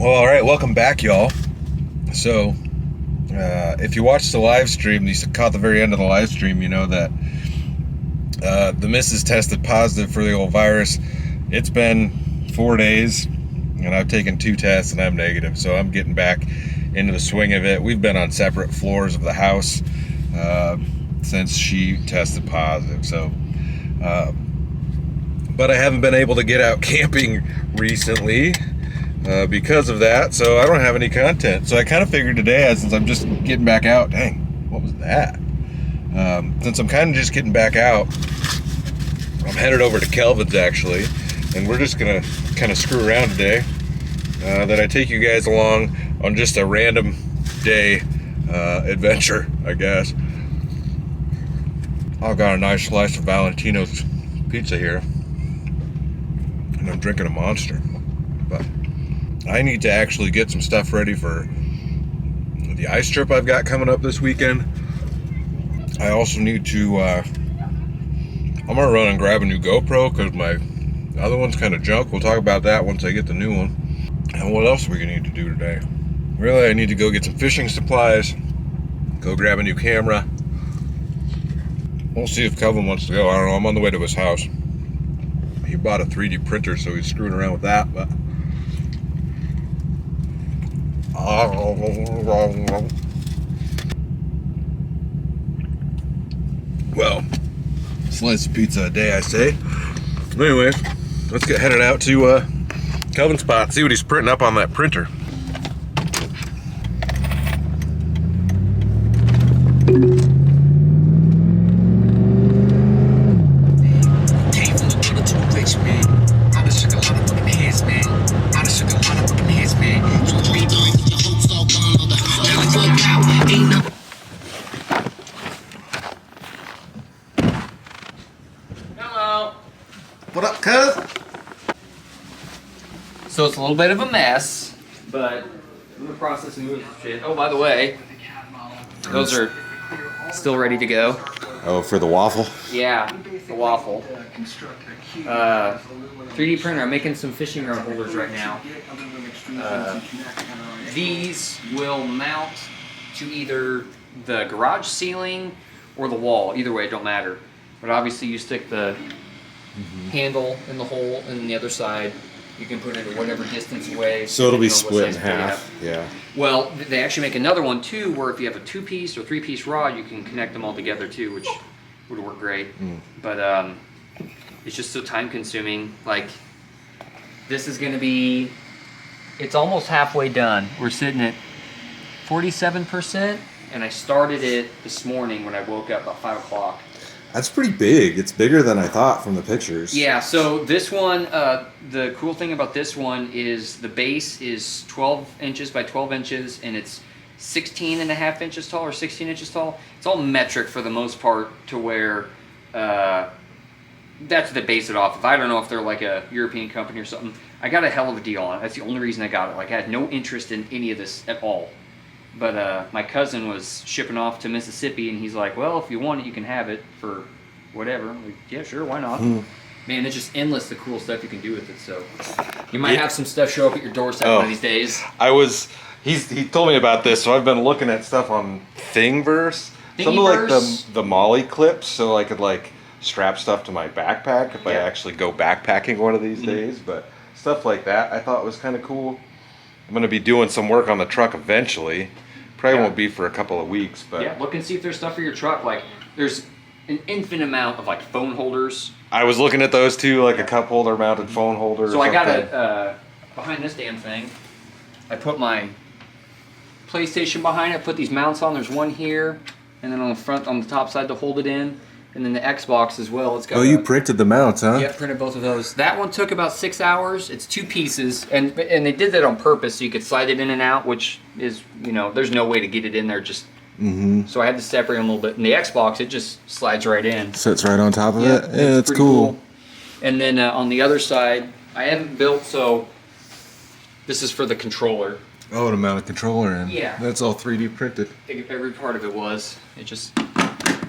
Well, all right, welcome back, y'all. So, if you watched the live stream, you caught the very end of the live stream, you know that the missus tested positive for the old virus. It's been 4 days, and I've taken 2 tests, and I'm negative, so I'm getting back into the swing of it. We've been on separate floors of the house since she tested positive, so... but I haven't been able to get out camping recently because of that, so I don't have any content. So I kind of figured today, since I'm just getting back out, dang, what was that? Since I'm kind of just getting back out, I'm headed over to Kelvin's actually, and we're just gonna kind of screw around today. That I take you guys along on just a random day adventure, I guess. I got a nice slice of Valentino's pizza here, and I'm drinking a Monster. But I need to actually get some stuff ready for the ice trip I've got coming up this weekend. I also need to, I'm gonna run and grab a new GoPro because my other one's kind of junk. We'll talk about that once I get the new one. And what else are we gonna need to do today? Really, I need to go get some fishing supplies, go grab a new camera. We'll see if Kelvin wants to go. I don't know, I'm on the way to his house. He bought a 3D printer, so he's screwing around with that, but... Well, slice of pizza a day, I say. Anyway, let's get headed out to Kelvin's spot, see what he's printing up on that printer. What up, cuz? So it's a little bit of a mess, but I'm in the process of moving some shit. Oh, by the way, those are still ready to go. Oh, for the waffle? Yeah, the waffle. 3D printer. I'm making some fishing rod holders right now. These will mount to either the garage ceiling or the wall. Either way, it don't matter. But obviously, you stick the handle in the hole, and the other side you can put it at whatever distance away. So it'll be split in half. Yeah. Well, they actually make another one too, where if you have a 2-piece or 3-piece rod, you can connect them all together too, which would work great. But it's just so time consuming. Like, this is going to be, it's almost halfway done. We're sitting at 47%, and I started it this morning when I woke up about 5 o'clock. That's pretty big. It's bigger than I thought from the pictures. Yeah, so this one, the cool thing about this one is the base is 12 inches by 12 inches, and it's 16 and a half inches tall or 16 inches tall. It's all metric for the most part, to where that's what they base it off of. I don't know if they're like a European company or something. I got a hell of a deal on it. That's the only reason I got it. Like, I had no interest in any of this at all. But my cousin was shipping off to Mississippi, and he's like, well, if you want it, you can have it for whatever. I'm like, yeah, sure, why not? Man, it's just endless the cool stuff you can do with it. So you might have some stuff show up at your doorstep one of these days. He told me about this, so I've been looking at stuff on Thingiverse. Some of like the Molly clips, so I could like strap stuff to my backpack if I actually go backpacking one of these days. But stuff like that I thought was kind of cool. I'm going to be doing some work on the truck eventually. Probably won't be for a couple of weeks, but... Yeah, look and see if there's stuff for your truck. Like, there's an infinite amount of, like, phone holders. I was looking at those too, like a cup holder mounted phone holder. So I got a, behind this damn thing, I put my PlayStation behind it, put these mounts on. There's one here, and then on the front, on the top side to hold it in. And then the Xbox as well. It's got you printed the mounts, huh? Yeah, printed both of those. That one took about 6 hours. It's 2 pieces, and they did that on purpose so you could slide it in and out, which is, you know, there's no way to get it in there. Just so I had to separate them a little bit. And the Xbox, it just slides right in. Sits right on top of it. Yeah, it's cool. And then on the other side, I haven't built, so this is for the controller. Oh, to mount a controller in. Yeah. That's all 3D printed. Every part of it was. It just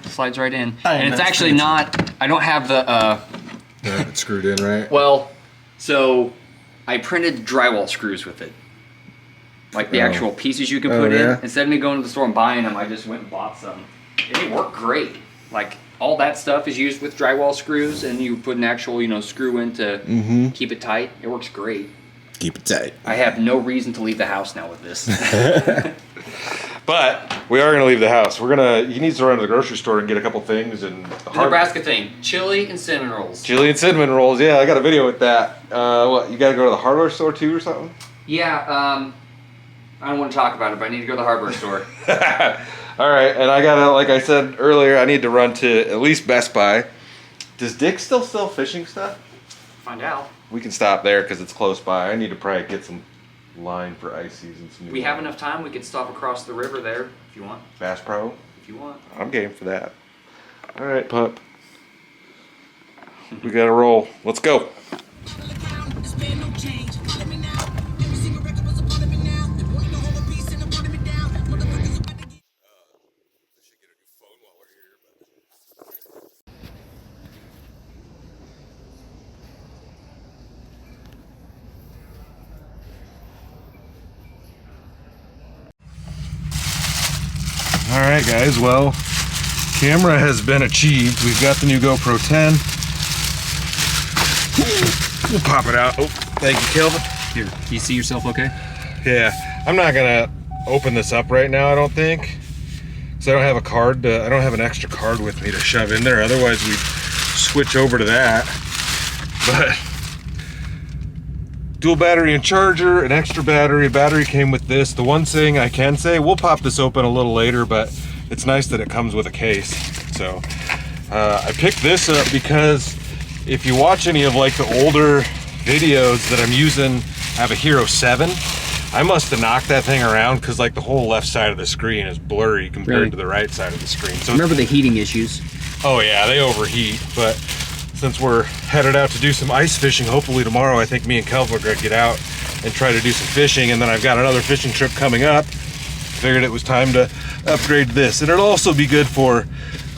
slides right in. And it's actually not, I don't have the... it's screwed in, right? Well, so I printed drywall screws with it. like the actual pieces you can put in. Instead of me going to the store and buying them, I just went and bought some. And they work great. Like all that stuff is used with drywall screws, and you put an actual, you know, screw in to keep it tight. It works great. Keep it tight. I have no reason to leave the house now with this. But we are gonna leave the house. He needs to run to the grocery store and get a couple things and the Nebraska thing, chili and cinnamon rolls. Chili and cinnamon rolls. Yeah, I got a video with that. What, you gotta go to the hardware store too or something? Yeah, I don't want to talk about it, but I need to go to the hardware store. All right, and I gotta, like I said earlier, I need to run to at least Best Buy. Does Dick still sell fishing stuff? Find out. We can stop there because it's close by. I need to probably get some line for ice season. We have enough time. We could stop across the river there if you want. Bass Pro? If you want. I'm game for that. All right, pup. We gotta roll. Let's go. Alright guys, well, camera has been achieved. We've got the new GoPro 10. We'll pop it out. Oh, thank you, Kelvin. Here, do you see yourself okay? Yeah, I'm not gonna open this up right now, I don't think. Because I don't have a card, I don't have an extra card with me to shove in there. Otherwise we'd switch over to that. But dual battery and charger, an extra battery. Battery came with this. The one thing I can say, we'll pop this open a little later, but it's nice that it comes with a case. So I picked this up because if you watch any of like the older videos that I'm using, I have a Hero 7. I must have knocked that thing around because like the whole left side of the screen is blurry compared to the right side of the screen. So remember the heating issues? Oh yeah, they overheat, but since we're headed out to do some ice fishing, hopefully tomorrow, I think me and Kelvin are gonna get out and try to do some fishing, and then I've got another fishing trip coming up. Figured it was time to upgrade this. And it'll also be good for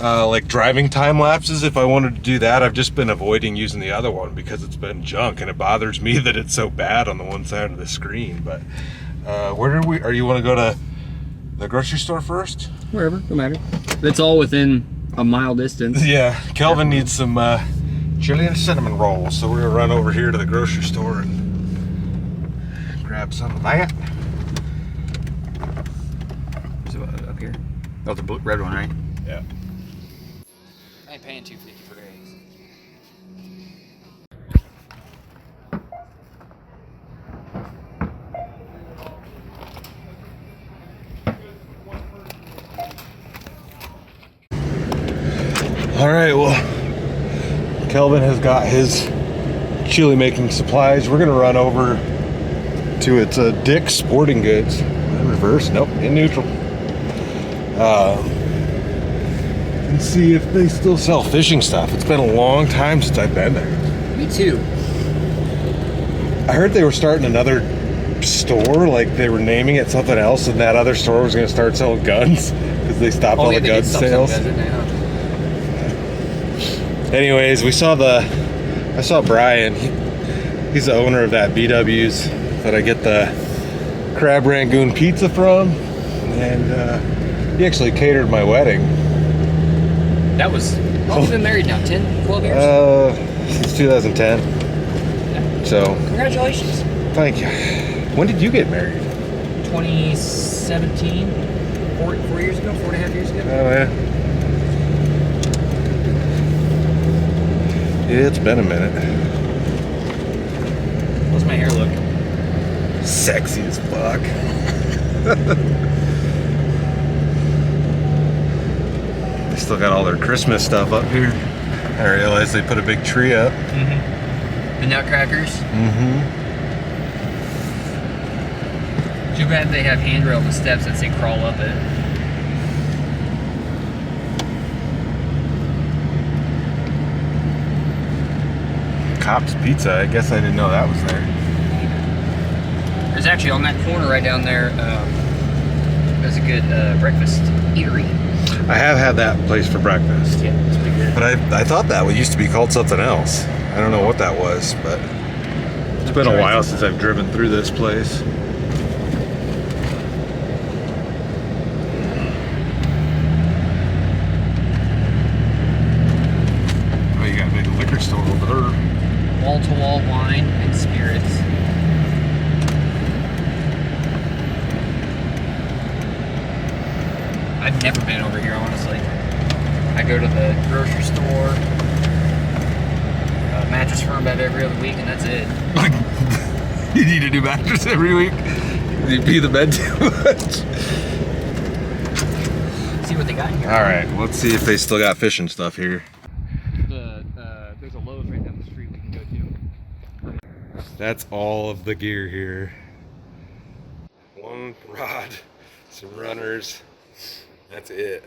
like driving time lapses if I wanted to do that. I've just been avoiding using the other one because it's been junk, and it bothers me that it's so bad on the one side of the screen. But are you wanna go to the grocery store first? Wherever, no matter. It's all within a mile distance. Yeah, Kelvin needs some chili and cinnamon rolls, so we're gonna run over here to the grocery store and grab some of that. So up here? Oh, the red one, right? Yeah. I ain't paying $2.50 for eggs. All right, well, Kelvin has got his chili making supplies. We're gonna run over to its Dick's Sporting Goods. In reverse, nope, in neutral. And see if they still sell fishing stuff. It's been a long time since I've been there. Me too. I heard they were starting another store, like they were naming it something else, and that other store was gonna start selling guns because they stopped all the gun sales. Anyways, I saw Brian. He's the owner of that BW's that I get the crab rangoon pizza from, and he actually catered my wedding. That was, how long have you been married now? 10, 12 years? Since 2010. Yeah. So. Congratulations. Thank you. When did you get married? 2017, 4 years ago, 4.5 years ago. Oh yeah. It's been a minute. What's my hair look? Sexy as fuck. They still got all their Christmas stuff up here. I realized they put a big tree up. Mm-hmm. The nutcrackers. Mm-hmm. Too bad they have handrail and steps that say crawl up it. Cops Pizza. I guess I didn't know that was there. There's actually on that corner right down there. There's a good breakfast eatery. I have had that place for breakfast. Yeah, it's pretty good. But I thought that one used to be called something else. I don't know what that was, but it's been a while since I've driven through this place. wall wine and spirits. I've never been over here, honestly. I go to the grocery store, Mattress Firm about every other week, and that's it. You need a new mattress every week? You pee the bed too much? See what they got here. Alright, let's see if they still got fishing stuff here. There's a Lowe's right down the street we can go to. That's all of the gear here. One rod, some runners, that's it.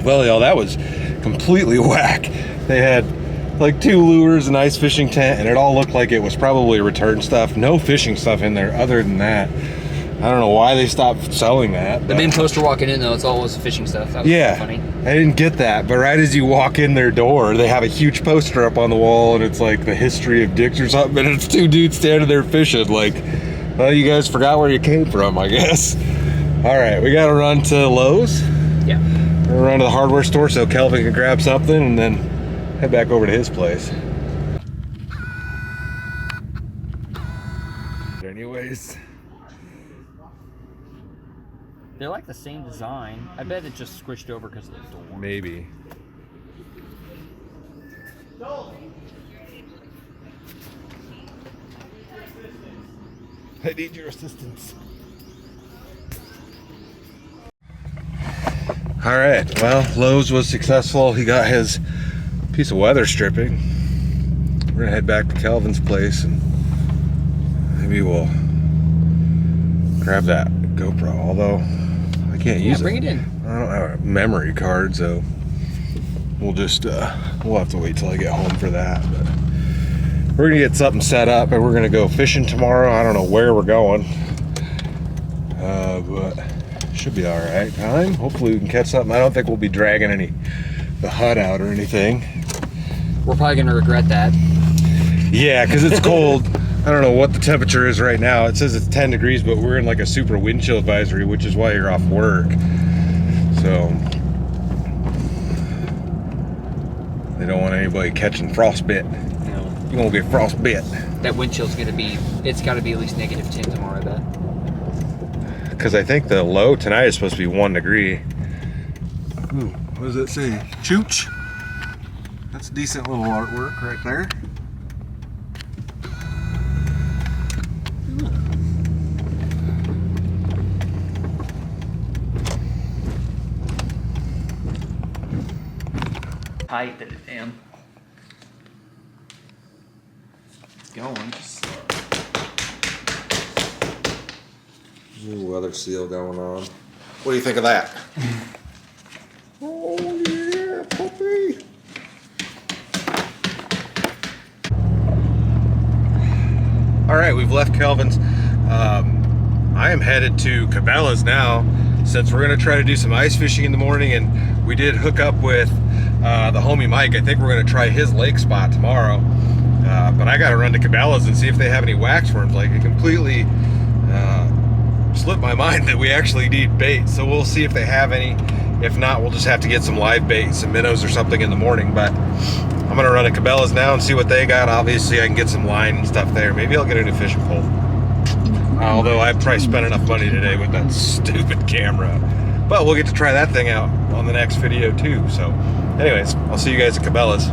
Well, y'all, that was completely whack. They had like 2 lures, an ice fishing tent, and it all looked like it was probably return stuff. No fishing stuff in there other than that. I don't know why they stopped selling that. The main poster walking in, though, it's always fishing stuff. That was yeah, funny. I didn't get that, but right as you walk in their door, they have a huge poster up on the wall, and it's like the history of dicks or something, and it's 2 dudes standing there fishing. Like, well, you guys forgot where you came from, I guess. All right, we got to run to Lowe's. Yeah. We're gonna run to the hardware store so Kelvin can grab something, and then head back over to his place. Anyways. They're like the same design. I bet it just squished over because of the door. Maybe. I need your assistance. All right, well, Lowe's was successful. He got his piece of weather stripping. We're gonna head back to Kelvin's place and maybe we'll grab that GoPro, although I can't use it. Bring it in. I don't have a memory card, so we'll just, we'll have to wait till I get home for that. But we're gonna get something set up and we're gonna go fishing tomorrow. I don't know where we're going, but should be all right time. Hopefully we can catch something. I don't think we'll be dragging the hut out or anything. We're probably gonna regret that. Yeah, because it's cold. I don't know what the temperature is right now. It says it's 10 degrees, but we're in like a super wind chill advisory, which is why you're off work. So they don't want anybody catching frostbite. No. You won't get frostbite. That wind chill's gonna be, it's gotta be at least -10 tomorrow, I bet. Because I think the low tonight is supposed to be 1 degree. Ooh, what does that say? Chooch. That's decent little artwork right there. Tight that it am. Going. New weather seal going on. What do you think of that? Oh yeah, puppy. All right, we've left Kelvin's. I am headed to Cabela's now, since we're gonna try to do some ice fishing in the morning, and we did hook up with the homie Mike. I think we're gonna try his lake spot tomorrow. But I gotta run to Cabela's and see if they have any wax worms. Like, it completely slipped my mind that we actually need bait, so we'll see if they have any. If not, we'll just have to get some live bait, some minnows or something in the morning. But I'm gonna run to Cabela's now and see what they got. Obviously I can get some line and stuff there. Maybe I'll get a new fishing pole, although I've probably spent enough money today with that stupid camera. But we'll get to try that thing out on the next video too. So anyways, I'll see you guys at Cabela's.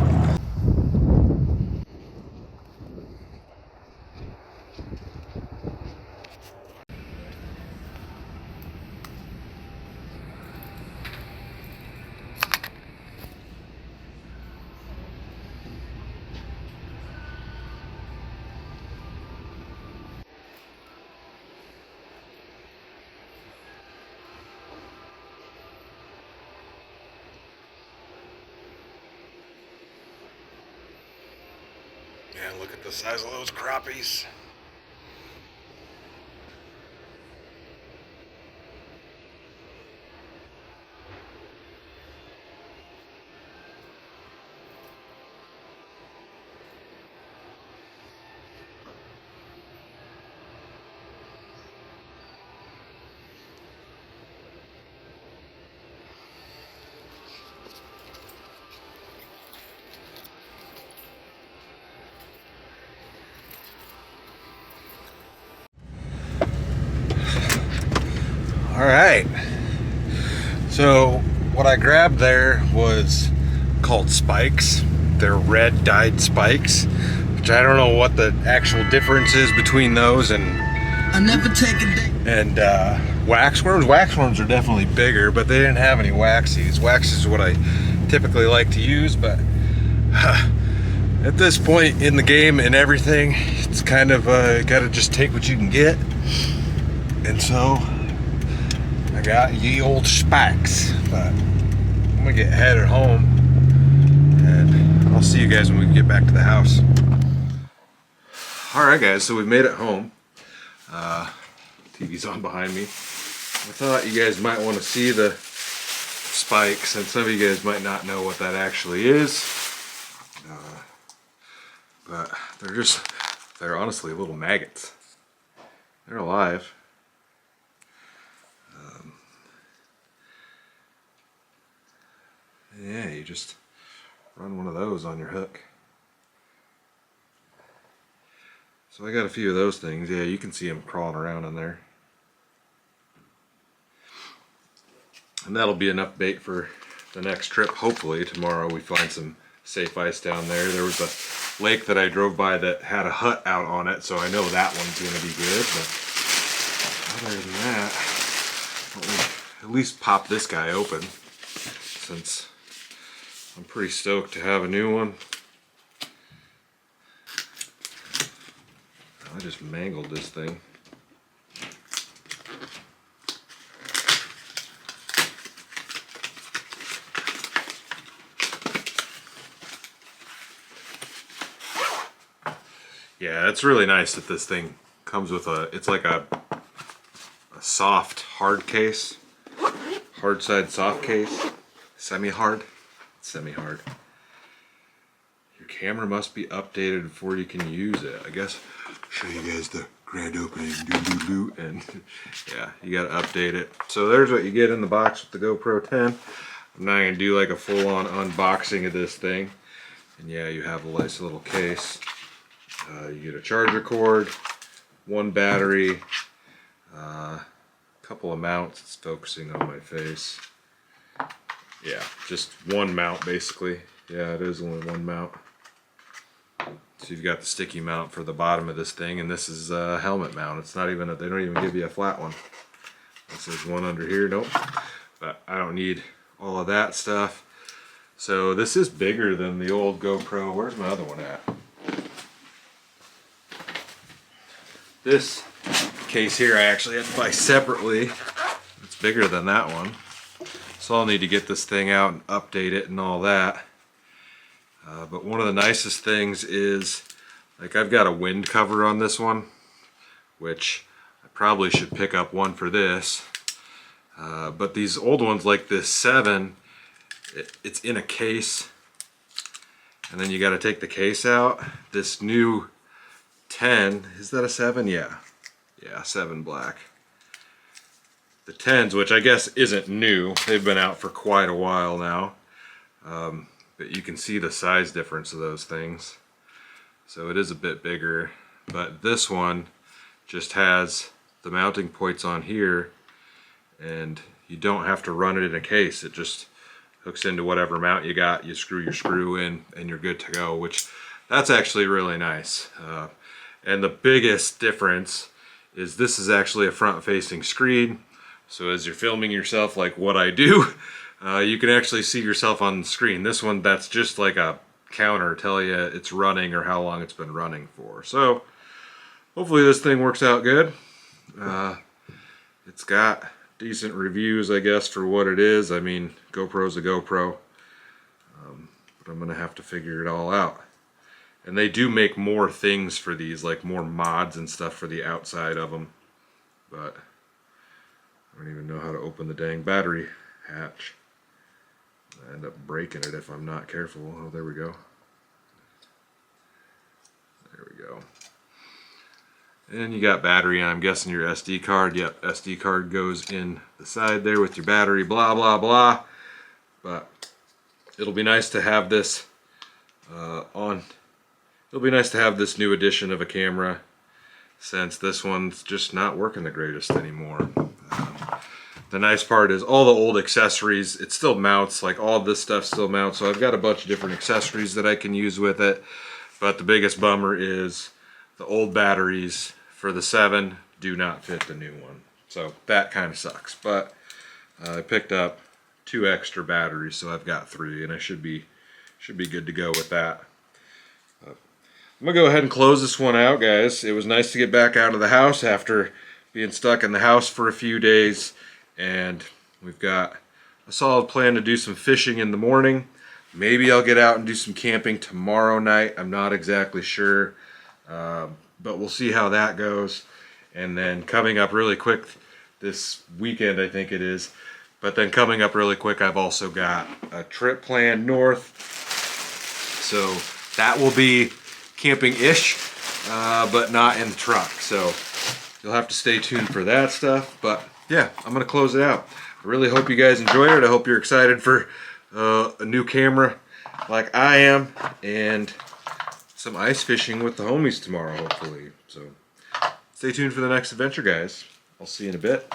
Man, look at the size of those crappies. Alright, so what I grabbed there was called spikes. They're red dyed spikes, which I don't know what the actual difference is between those and waxworms. Waxworms are definitely bigger, but they didn't have any waxies. Wax is what I typically like to use, but at this point in the game and everything, it's kind of gotta just take what you can get. And so I got ye old spikes, but I'm gonna get headed home and I'll see you guys when we get back to the house. Alright guys, so we've made it home. TV's on behind me. I thought you guys might want to see the spikes, and some of you guys might not know what that actually is. But they're honestly little maggots. They're alive. Yeah, you just run one of those on your hook. So I got a few of those things. Yeah, you can see them crawling around in there. And that'll be enough bait for the next trip. Hopefully tomorrow we find some safe ice down there. There was a lake that I drove by that had a hut out on it, so I know that one's going to be good. But other than that, I'll at least pop this guy open, since I'm pretty stoked to have a new one. I just mangled this thing. Yeah, it's really nice that this thing comes with it's like a soft hard case. Hard side soft case. Semi-hard. Semi-hard. Your camera must be updated before you can use it. I guess show you guys the grand opening. And yeah, you gotta update it. So there's what you get in the box with the GoPro 10. I'm not gonna do like a full-on unboxing of this thing. And yeah, you have a nice little case. You get a charger cord, one battery, a couple of mounts. It's focusing on my face. Yeah, just one mount basically. Yeah, it is only one mount. So you've got the sticky mount for the bottom of this thing, and this is a helmet mount. It's not even they don't even give you a flat one. This is one under here, nope. But I don't need all of that stuff. So this is bigger than the old GoPro. Where's my other one at? This case here I actually had to buy separately. It's bigger than that one. So I'll need to get this thing out and update it and all that. But one of the nicest things is, like, I've got a wind cover on this one, which I probably should pick up one for this. But these old ones like this 7, it's in a case, and then you got to take the case out. This new 10, is that a 7? Yeah, 7 black. The 10s, which I guess isn't new, they've been out for quite a while now, but you can see the size difference of those things. So it is a bit bigger, but this one just has the mounting points on here, and you don't have to run it in a case. It just hooks into whatever mount you got, you screw your screw in, and you're good to go, which that's actually really nice. And the biggest difference is this is actually a front-facing screen, so as you're filming yourself like what I do, you can actually see yourself on the screen. This one, that's just like a counter, tell you it's running or how long it's been running for. So hopefully this thing works out good. It's got decent reviews, I guess, for what it is. I mean, GoPro's a GoPro, but I'm gonna have to figure it all out. And they do make more things for these, like more mods and stuff for the outside of them. But I don't even know how to open the dang battery hatch. I end up breaking it if I'm not careful. Oh, there we go. There we go. And you got battery, and I'm guessing your SD card. Yep, SD card goes in the side there with your battery, blah, blah, blah. But it'll be nice to have this It'll be nice to have this new edition of a camera, since this one's just not working the greatest anymore. the nice part is all the old accessories, it still mounts, like all this stuff still mounts. So I've got a bunch of different accessories that I can use with it. But the biggest bummer is the old batteries for the 7 do not fit the new one. So that kind of sucks. But I picked up 2 extra batteries, so I've got 3, and I should be good to go with that. I'm gonna go ahead and close this one out, guys. It was nice to get back out of the house after being stuck in the house for a few days, and we've got a solid plan to do some fishing in the morning. Maybe I'll get out and do some camping tomorrow night. I'm not exactly sure, but we'll see how that goes. And then coming up really quick this weekend, I think it is, but then coming up really quick, I've also got a trip planned north. So that will be camping-ish, but not in the truck. So you'll have to stay tuned for that stuff. But yeah, I'm gonna close it out. I really hope you guys enjoyed it. I hope you're excited for a new camera like I am, and some ice fishing with the homies tomorrow, hopefully. So stay tuned for the next adventure, guys. I'll see you in a bit.